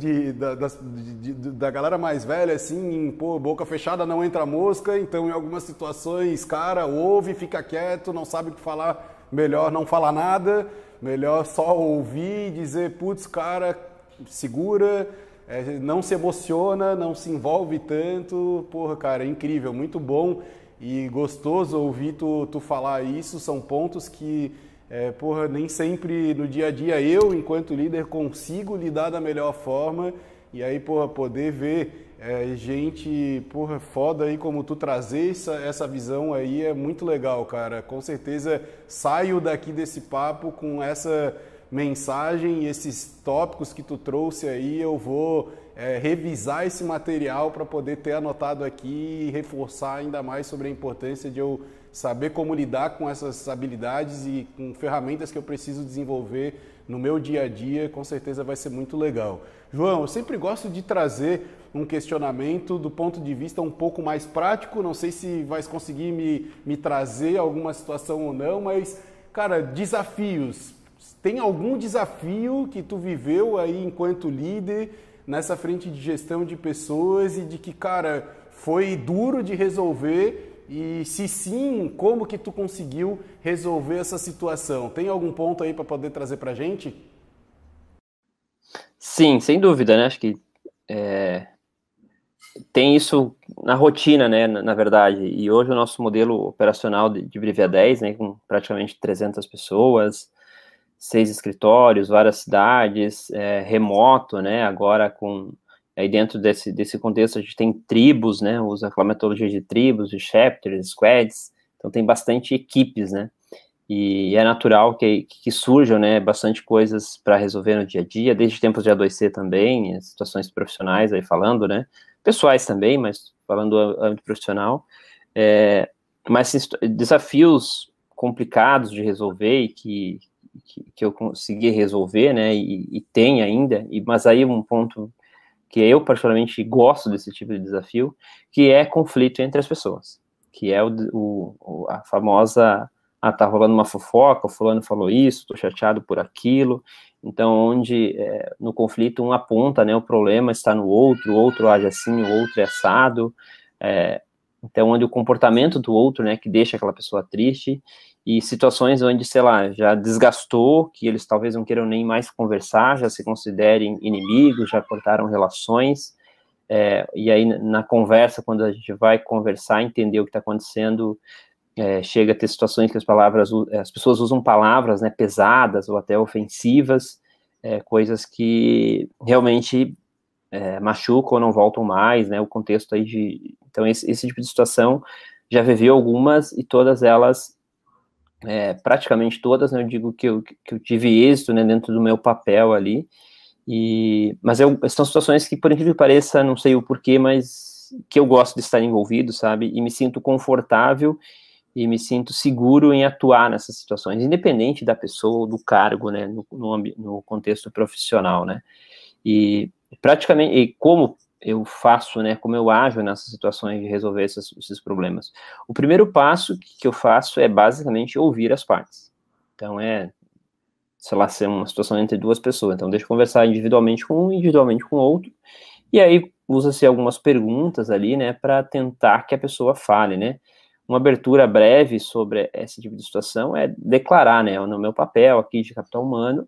da galera mais velha, assim, boca fechada não entra mosca, então em algumas situações, cara, ouve, fica quieto, não sabe o que falar, melhor não falar nada, melhor só ouvir e dizer, putz, cara, segura, não se emociona, não se envolve tanto, cara, é incrível, muito bom e gostoso ouvir tu falar isso, são pontos que nem sempre no dia a dia eu, enquanto líder, consigo lidar da melhor forma, e aí, poder ver gente, foda aí como tu trazer essa visão aí é muito legal, cara. Com certeza saio daqui desse papo com essa mensagem e esses tópicos que tu trouxe aí, eu vou revisar esse material para poder ter anotado aqui e reforçar ainda mais sobre a importância de eu saber como lidar com essas habilidades e com ferramentas que eu preciso desenvolver no meu dia a dia. Com certeza vai ser muito legal. João, eu sempre gosto de trazer um questionamento do ponto de vista um pouco mais prático, não sei se vai conseguir me trazer alguma situação ou não, mas, cara, desafios. Tem algum desafio que tu viveu aí enquanto líder nessa frente de gestão de pessoas e de que, cara, foi duro de resolver? E se sim, como que tu conseguiu resolver essa situação? Tem algum ponto aí para poder trazer para a gente? Sim, sem dúvida, né? Acho que tem isso na rotina, né, na verdade. E hoje o nosso modelo operacional de Brivia 10, né, com praticamente 300 pessoas, 6 escritórios, várias cidades, remoto, né, agora aí dentro desse contexto a gente tem tribos, né, usa a metodologia de tribos, de chapters, squads, então tem bastante equipes, né, e é natural que surjam, né, bastante coisas para resolver no dia a dia, desde tempos de A2C também, situações profissionais aí falando, né, pessoais também, mas falando do âmbito profissional, mas desafios complicados de resolver e que eu consegui resolver, né, e tem ainda, mas aí um ponto que eu particularmente gosto desse tipo de desafio, que é conflito entre as pessoas, que é a famosa, tá rolando uma fofoca, o fulano falou isso, tô chateado por aquilo, então onde no conflito um aponta, né, o problema está no outro, o outro age assim, o outro é assado, Então, onde o comportamento do outro, né, que deixa aquela pessoa triste, e situações onde, sei lá, já desgastou, que eles talvez não queiram nem mais conversar, já se considerem inimigos, já cortaram relações, e aí na conversa, quando a gente vai conversar, entender o que está acontecendo, chega a ter situações que as pessoas usam palavras, né, pesadas ou até ofensivas, coisas que realmente machucam ou não voltam mais, né, o contexto aí de... Então, esse tipo de situação, já vivi algumas, e todas elas, praticamente todas, né, eu digo que eu tive êxito, né, dentro do meu papel ali, mas são situações que, por incrível que pareça, não sei o porquê, mas que eu gosto de estar envolvido, sabe, e me sinto confortável, e me sinto seguro em atuar nessas situações, independente da pessoa ou do cargo, né, no contexto profissional, né, e praticamente, e como eu faço, né, como eu ajo nessas situações de resolver esses problemas. O primeiro passo que eu faço é basicamente ouvir as partes. Então sei lá, ser uma situação entre duas pessoas, então deixa eu conversar individualmente com um, individualmente com o outro, e aí usa-se algumas perguntas ali, né, para tentar que a pessoa fale, né. Uma abertura breve sobre esse tipo de situação é declarar, né, no meu papel aqui de capital humano,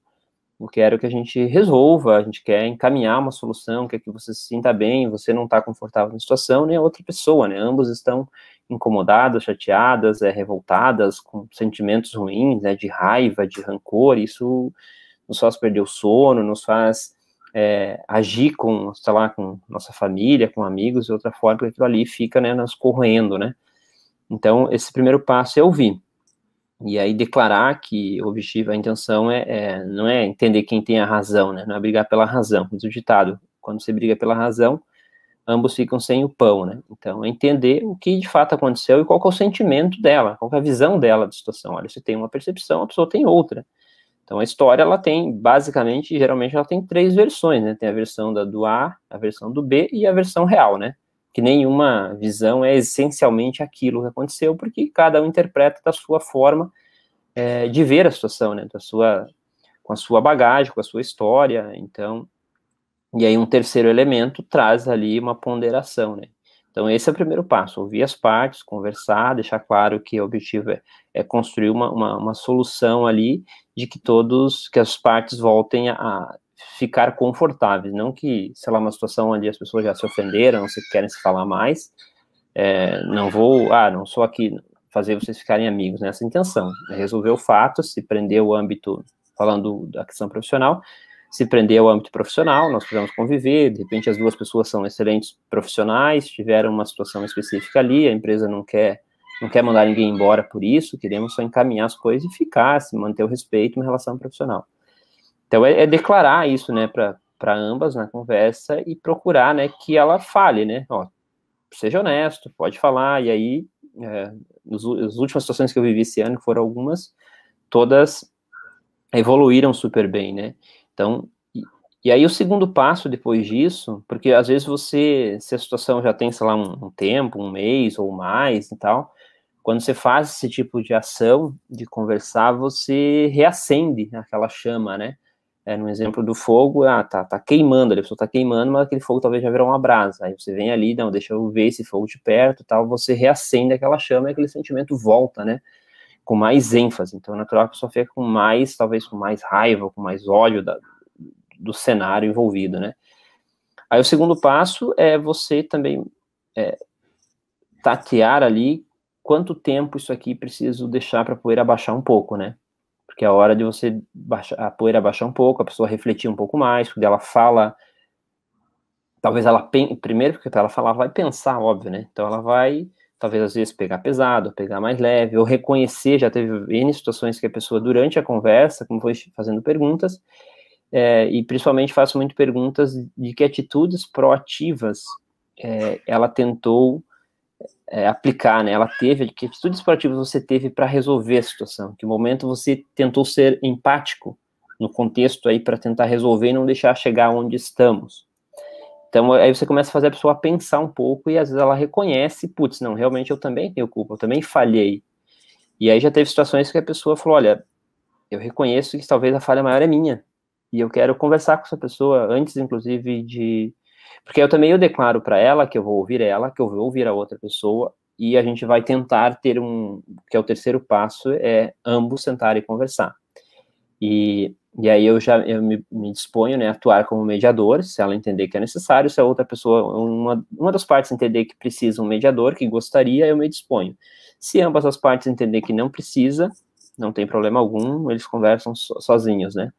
eu quero que a gente resolva, a gente quer encaminhar uma solução, quer que você se sinta bem, você não está confortável na situação, nem a outra pessoa, né, ambos estão incomodadas, chateadas, revoltadas, com sentimentos ruins, né, de raiva, de rancor, isso nos faz perder o sono, nos faz agir com, sei lá, com nossa família, com amigos, de outra forma, porque aquilo ali fica, né, nos corroendo, né. Então, esse primeiro passo é ouvir. E aí declarar que o objetivo, a intenção não é entender quem tem a razão, né? Não é brigar pela razão. Diz o ditado, quando você briga pela razão, ambos ficam sem o pão, né? Então, é entender o que de fato aconteceu e qual que é o sentimento dela, qual que é a visão dela da situação. Olha, você tem uma percepção, a pessoa tem outra. Então, a história, ela tem, basicamente, geralmente, ela tem 3 versões, né? Tem a versão do A, a versão do B e a versão real, né? Que nenhuma visão é essencialmente aquilo que aconteceu, porque cada um interpreta da sua forma de ver a situação, né, com a sua bagagem, com a sua história, então, e aí um terceiro elemento traz ali uma ponderação, né. Então esse é o primeiro passo, ouvir as partes, conversar, deixar claro que o objetivo é construir uma solução ali de que as partes voltem a ficar confortáveis, não que, sei lá, uma situação onde as pessoas já se ofenderam, não se querem se falar mais, não sou aqui fazer vocês ficarem amigos, nessa intenção, é resolver o fato, se prender o âmbito, falando da questão profissional, se prender ao âmbito profissional, nós podemos conviver, de repente as duas pessoas são excelentes profissionais, tiveram uma situação específica ali, a empresa não quer mandar ninguém embora por isso, queremos só encaminhar as coisas e ficar, se manter o respeito na relação profissional. Então, declarar isso, né, para ambas na conversa e procurar, né, que ela fale, né, ó, seja honesto, pode falar, e aí, as últimas situações que eu vivi esse ano, que foram algumas, todas evoluíram super bem, né, então, e aí o segundo passo depois disso, porque às vezes se a situação já tem, sei lá, um tempo, um mês ou mais e tal, quando você faz esse tipo de ação, de conversar, você reacende aquela chama, né, no exemplo do fogo, tá queimando, a pessoa tá queimando, mas aquele fogo talvez já virou uma brasa, aí você vem ali, não, deixa eu ver esse fogo de perto, tal, você reacende aquela chama e aquele sentimento volta, né, com mais ênfase, então é natural que a pessoa fica talvez com mais raiva, com mais ódio do cenário envolvido, né. Aí o segundo passo é você também tatear ali quanto tempo isso aqui preciso deixar para a poeira abaixar um pouco, né, porque é a hora de você a poeira abaixar um pouco, a pessoa refletir um pouco mais, quando ela fala, talvez ela primeiro, porque para ela falar, vai pensar, óbvio, né, então ela vai, talvez às vezes pegar pesado, pegar mais leve, ou reconhecer, já teve N situações que a pessoa, durante a conversa, como foi fazendo perguntas, e principalmente faço muito perguntas de que atitudes proativas ela tentou aplicar, né, ela teve, que atitudes proativas você teve para resolver a situação, que momento você tentou ser empático no contexto aí para tentar resolver e não deixar chegar onde estamos. Então, aí você começa a fazer a pessoa pensar um pouco e às vezes ela reconhece, putz, não, realmente eu também tenho culpa, eu também falhei. E aí já teve situações que a pessoa falou, olha, eu reconheço que talvez a falha maior é minha, e eu quero conversar com essa pessoa antes, inclusive, porque eu declaro para ela que eu vou ouvir ela, que eu vou ouvir a outra pessoa, e a gente vai tentar ter que é o terceiro passo, é ambos sentarem e conversar. E aí eu me disponho, né, a atuar como mediador, se ela entender que é necessário, se a outra pessoa, uma das partes entender que precisa um mediador, que gostaria, eu me disponho. Se ambas as partes entender que não precisa, não tem problema algum, eles conversam sozinhos, né.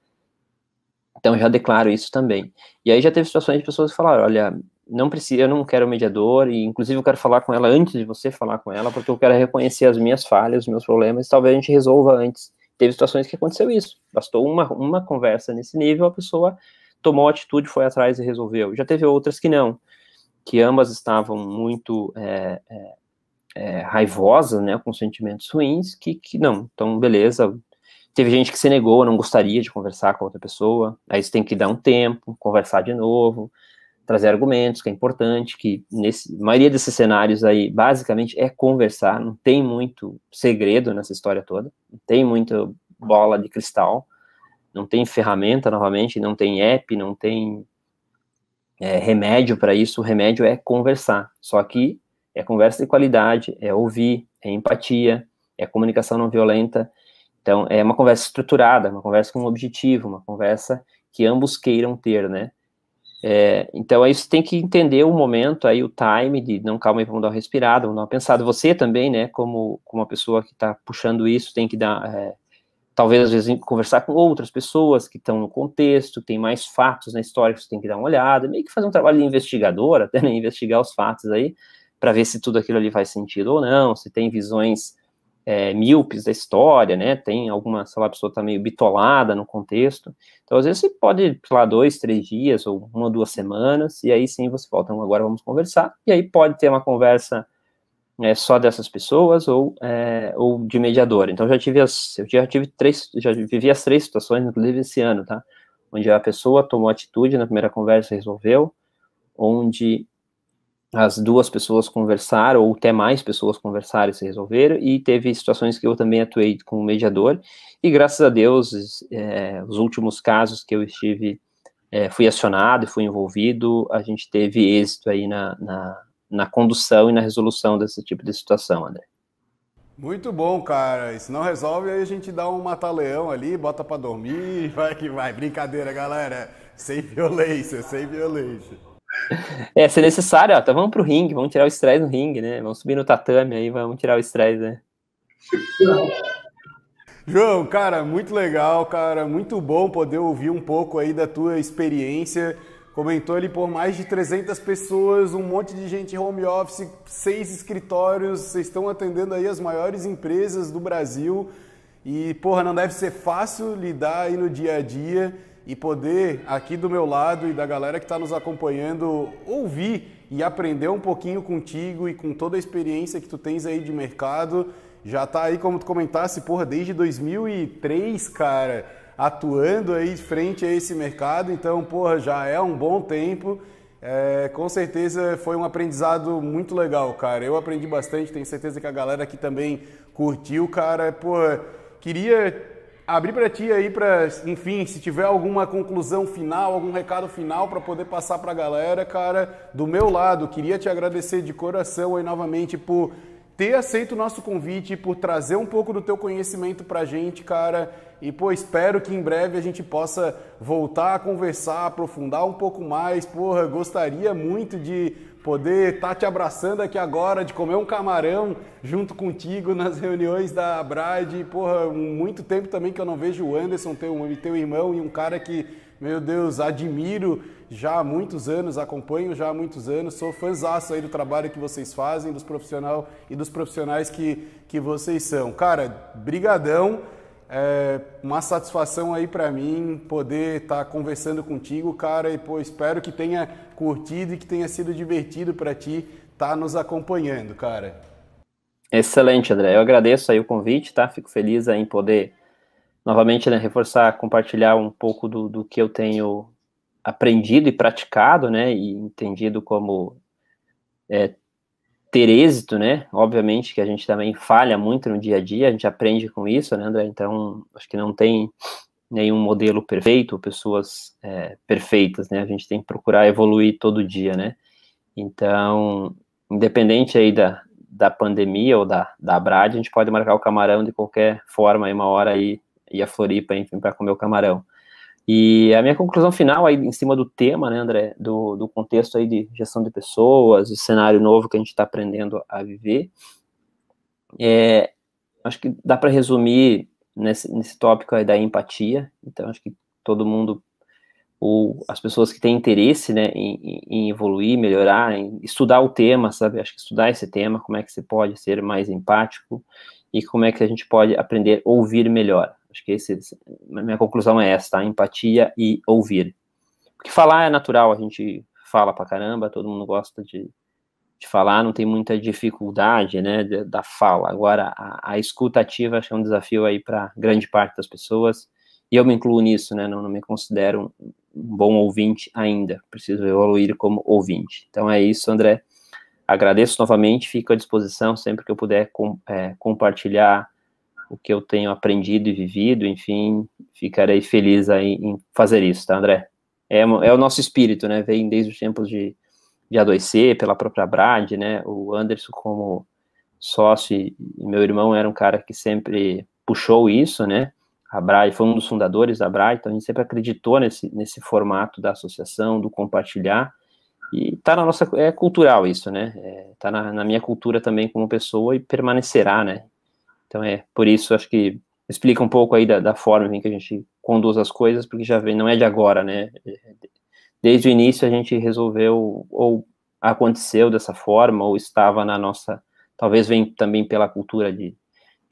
Então, já declaro isso também. E aí já teve situações de pessoas que falaram, olha, não precisa, eu não quero mediador, e inclusive eu quero falar com ela antes de você falar com ela, porque eu quero reconhecer as minhas falhas, os meus problemas, e talvez a gente resolva antes. Teve situações que aconteceu isso, bastou uma conversa nesse nível, a pessoa tomou atitude, foi atrás e resolveu. Já teve outras que não, que ambas estavam muito raivosas, né, com sentimentos ruins, que não, então beleza. Teve gente que se negou, não gostaria de conversar com outra pessoa, aí você tem que dar um tempo, conversar de novo, trazer argumentos, que é importante, que a maioria desses cenários aí, basicamente, é conversar, não tem muito segredo nessa história toda, não tem muita bola de cristal, não tem ferramenta, novamente, não tem app, não tem remédio para isso, o remédio é conversar, só que é conversa de qualidade, é ouvir, é empatia, é comunicação não violenta. Então, é uma conversa estruturada, uma conversa com um objetivo, uma conversa que ambos queiram ter, né? Então, aí você tem que entender o momento, aí o time de, não, calma aí, vamos dar uma respirada, vamos dar uma pensada. Você também, né, como uma pessoa que está puxando isso, tem que dar, talvez, às vezes, conversar com outras pessoas que estão no contexto, tem mais fatos na história que você tem que dar uma olhada, meio que fazer um trabalho de investigador, até, né, investigar os fatos aí, para ver se tudo aquilo ali faz sentido ou não, se tem visões míopes da história, né, tem alguma, sei lá, a pessoa tá meio bitolada no contexto, então às vezes você pode, sei lá, 2, 3 dias, ou 1 ou 2 semanas, e aí sim você volta, então agora vamos conversar, e aí pode ter uma conversa só dessas pessoas, ou de mediador. Então já vivi as 3 situações, inclusive esse ano, tá, onde a pessoa tomou atitude na primeira conversa e resolveu, onde as 2 pessoas conversaram, ou até mais pessoas conversaram e se resolveram, e teve situações que eu também atuei como mediador, e graças a Deus, os últimos casos que eu estive, fui acionado e fui envolvido, a gente teve êxito aí na condução e na resolução desse tipo de situação, André. Muito bom, cara. E se não resolve, aí a gente dá um mata-leão ali, bota pra dormir, vai que vai. Brincadeira, galera. Sem violência, sem violência. Se necessário, tá, vamos pro ringue, vamos tirar o estresse no ringue, né? Vamos subir no tatame aí, vamos tirar o estresse, né? João, cara, muito legal, cara, muito bom poder ouvir um pouco aí da tua experiência. Comentou ali por mais de 300 pessoas, um monte de gente home office, 6 escritórios, vocês estão atendendo aí as maiores empresas do Brasil e, porra, não deve ser fácil lidar aí no dia a dia. E poder, aqui do meu lado e da galera que está nos acompanhando, ouvir e aprender um pouquinho contigo e com toda a experiência que tu tens aí de mercado. Já tá aí, como tu comentasse, porra, desde 2003, cara, atuando aí frente a esse mercado. Então, porra, já é um bom tempo. Com certeza foi um aprendizado muito legal, cara. Eu aprendi bastante, tenho certeza que a galera aqui também curtiu, cara. Porra, queria abrir para ti aí, enfim, se tiver alguma conclusão final, algum recado final para poder passar para a galera, cara, do meu lado, queria te agradecer de coração aí novamente por ter aceito o nosso convite, por trazer um pouco do teu conhecimento para a gente, cara, e, pô, espero que em breve a gente possa voltar a conversar, aprofundar um pouco mais, porra, gostaria muito de poder estar te abraçando aqui agora, de comer um camarão junto contigo nas reuniões da Bride. Porra, muito tempo também que eu não vejo o Anderson, teu irmão, e um cara que, meu Deus, admiro já há muitos anos, acompanho já há muitos anos, sou fãzaço aí do trabalho que vocês fazem, dos profissionais que vocês são. Cara, brigadão. Uma satisfação aí pra mim poder estar conversando contigo, cara, e pô, espero que tenha curtido e que tenha sido divertido pra ti estar nos acompanhando, cara. Excelente, André, eu agradeço aí o convite, tá? Fico feliz em poder novamente, né, reforçar, compartilhar um pouco do que eu tenho aprendido e praticado, né, e entendido como ter êxito, né, obviamente que a gente também falha muito no dia a dia, a gente aprende com isso, né, André, então acho que não tem nenhum modelo perfeito, pessoas perfeitas, né, a gente tem que procurar evoluir todo dia, né, então, independente aí da pandemia ou da Abradee, a gente pode marcar o camarão de qualquer forma, aí uma hora aí, ir a Floripa, enfim, para comer o camarão. E a minha conclusão final aí, em cima do tema, né, André, do contexto aí de gestão de pessoas, de cenário novo que a gente está aprendendo a viver, acho que dá para resumir nesse tópico aí da empatia. Então, acho que todo mundo, as pessoas que têm interesse, né, em evoluir, melhorar, em estudar o tema, sabe? Acho que estudar esse tema, como é que você pode ser mais empático e como é que a gente pode aprender a ouvir melhor. Acho que a minha conclusão é essa, tá? Empatia e ouvir. Porque falar é natural, a gente fala pra caramba, todo mundo gosta de falar, não tem muita dificuldade, né, da fala. Agora, a escuta ativa acho que é um desafio aí para grande parte das pessoas, e eu me incluo nisso, né, não me considero um bom ouvinte ainda, preciso evoluir como ouvinte. Então é isso, André, agradeço novamente, fico à disposição sempre que eu puder compartilhar o que eu tenho aprendido e vivido, enfim, ficarei feliz aí em fazer isso, tá, André? É o nosso espírito, né, vem desde os tempos de A2C, pela própria Abradee, né, o Anderson como sócio e meu irmão era um cara que sempre puxou isso, né, a Abradee foi um dos fundadores da Abradee, então a gente sempre acreditou nesse formato da associação, do compartilhar, e tá na nossa, é cultural isso, né, tá na minha cultura também como pessoa e permanecerá, né, então por isso acho que explica um pouco aí da forma em que a gente conduz as coisas, porque já vem, não é de agora, né, desde o início a gente resolveu, ou aconteceu dessa forma, ou estava na nossa, talvez vem também pela cultura de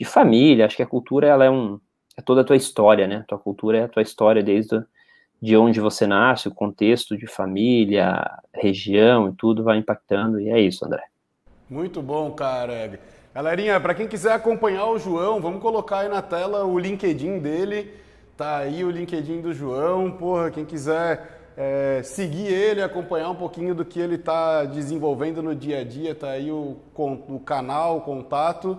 família, acho que a cultura ela é toda a tua história, né, tua cultura é a tua história desde de onde você nasce, o contexto de família, região e tudo vai impactando, e é isso, André. Muito bom, cara. Galerinha, para quem quiser acompanhar o João, vamos colocar aí na tela o LinkedIn dele, tá aí o LinkedIn do João, porra, quem quiser seguir ele, acompanhar um pouquinho do que ele está desenvolvendo no dia a dia, tá aí o canal, o contato.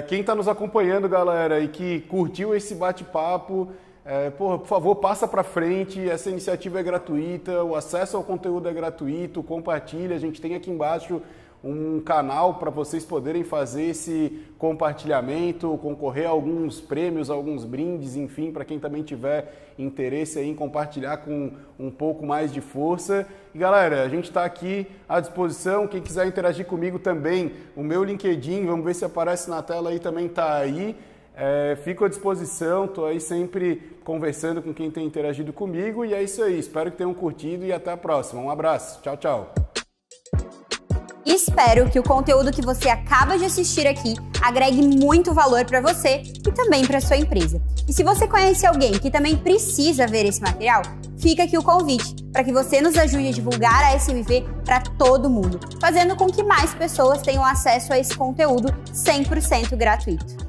Quem está nos acompanhando, galera, e que curtiu esse bate-papo, por favor, passa para frente, essa iniciativa é gratuita, o acesso ao conteúdo é gratuito, compartilha, a gente tem aqui embaixo um canal para vocês poderem fazer esse compartilhamento, concorrer a alguns prêmios, alguns brindes, enfim, para quem também tiver interesse aí em compartilhar com um pouco mais de força. E galera, a gente está aqui à disposição, quem quiser interagir comigo também, o meu LinkedIn, vamos ver se aparece na tela aí, também está aí. Fico à disposição, estou aí sempre conversando com quem tem interagido comigo e é isso aí, espero que tenham curtido e até a próxima. Um abraço, tchau, tchau. Espero que o conteúdo que você acaba de assistir aqui agregue muito valor para você e também para sua empresa. E se você conhece alguém que também precisa ver esse material, fica aqui o convite para que você nos ajude a divulgar a SMV para todo mundo, fazendo com que mais pessoas tenham acesso a esse conteúdo 100% gratuito.